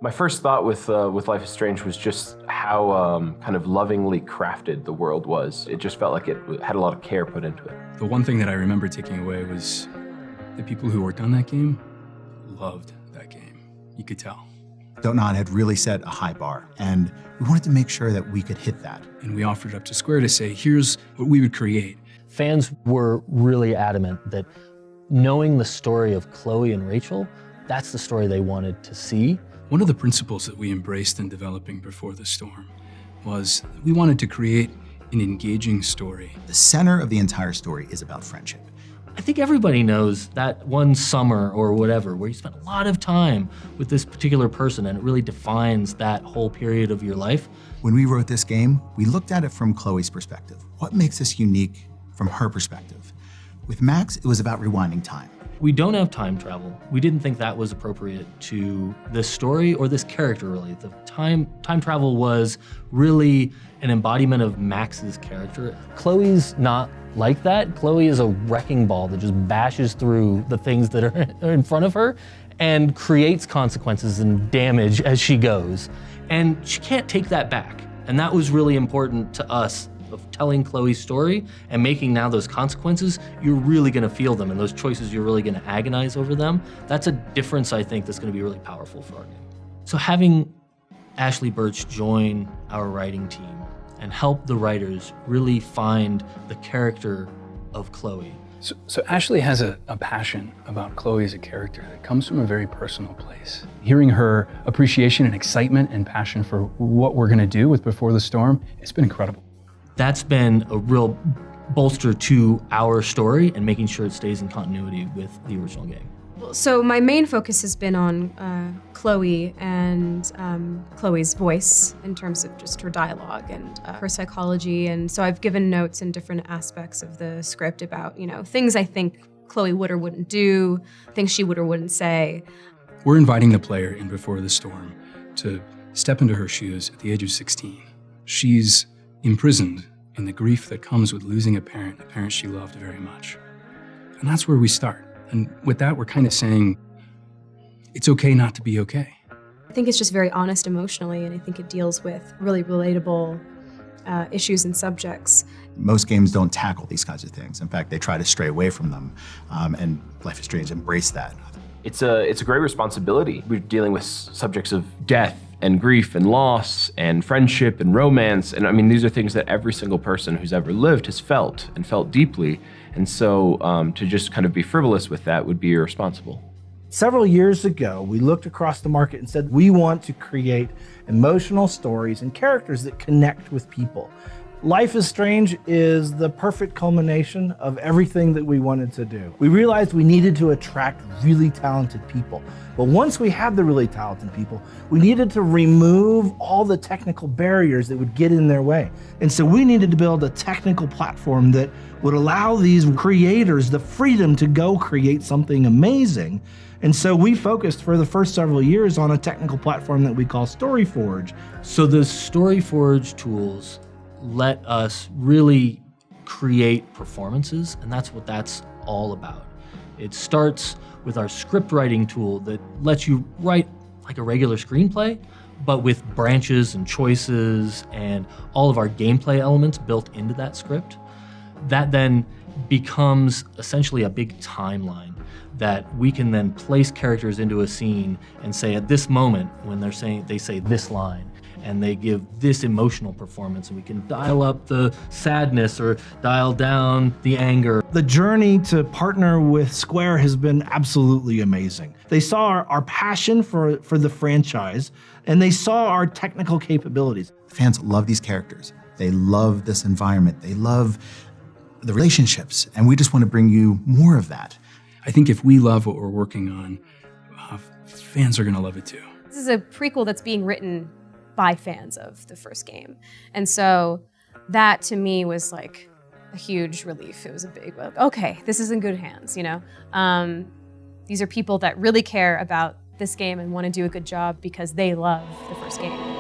My first thought with Life is Strange was just how kind of lovingly crafted the world was. It just felt like it had a lot of care put into it. The one thing that I remember taking away was the people who worked on that game loved that game. You could tell. Don't had really set a high bar, and we wanted to make sure that we could hit that. And we offered it up to Square to say, here's what we would create. Fans were really adamant that knowing the story of Chloe and Rachel, that's the story they wanted to see. One of the principles that we embraced in developing Before the Storm was we wanted to create an engaging story. The center of the entire story is about friendship. I think everybody knows that one summer or whatever where you spent a lot of time with this particular person and it really defines that whole period of your life. When we wrote this game, we looked at it from Chloe's perspective. What makes us unique from her perspective? With Max, it was about rewinding time. We don't have time travel. We didn't think that was appropriate to this story or this character, really. The time travel was really an embodiment of Max's character. Chloe's not like that. Chloe is a wrecking ball that just bashes through the things that are in front of her and creates consequences and damage as she goes. And she can't take that back. And that was really important to us, of telling Chloe's story and making now those consequences, you're really gonna feel them, and those choices, you're really gonna agonize over them. That's a difference, I think, that's gonna be really powerful for our game. So having Ashley Birch join our writing team and help the writers really find the character of Chloe. So Ashley has a passion about Chloe as a character that comes from a very personal place. Hearing her appreciation and excitement and passion for what we're gonna do with Before the Storm, it's been incredible. That's been a real bolster to our story and making sure it stays in continuity with the original game. So my main focus has been on Chloe and Chloe's voice in terms of just her dialogue and her psychology. And so I've given notes in different aspects of the script about, things I think Chloe would or wouldn't do, things she would or wouldn't say. We're inviting the player in Before the Storm to step into her shoes at the age of 16. She's imprisoned in the grief that comes with losing a parent she loved very much. And that's where we start. And with that, we're kind of saying, it's okay not to be okay. I think it's just very honest emotionally, and I think it deals with really relatable issues and subjects. Most games don't tackle these kinds of things. In fact, they try to stray away from them, and Life is Strange embraced that. It's a great responsibility. We're dealing with subjects of death and grief and loss and friendship and romance. And I mean, these are things that every single person who's ever lived has felt and felt deeply. And so to just kind of be frivolous with that would be irresponsible. Several years ago, we looked across the market and said, we want to create emotional stories and characters that connect with people. Life is Strange is the perfect culmination of everything that we wanted to do. We realized we needed to attract really talented people. But once we had the really talented people, we needed to remove all the technical barriers that would get in their way. And so we needed to build a technical platform that would allow these creators the freedom to go create something amazing. And so we focused for the first several years on a technical platform that we call StoryForge. So the StoryForge tools let us really create performances, and that's what that's all about. It starts with our script writing tool that lets you write like a regular screenplay, but with branches and choices and all of our gameplay elements built into that script. That then becomes essentially a big timeline that we can then place characters into a scene and say at this moment when they say this line, and they give this emotional performance, and we can dial up the sadness or dial down the anger. The journey to partner with Square has been absolutely amazing. They saw our passion for the franchise, and they saw our technical capabilities. Fans love these characters. They love this environment. They love the relationships, and we just want to bring you more of that. I think if we love what we're working on, fans are gonna love it too. This is a prequel that's being written by fans of the first game. And so that to me was like a huge relief. It was a big, okay, this is in good hands, These are people that really care about this game and want to do a good job because they love the first game.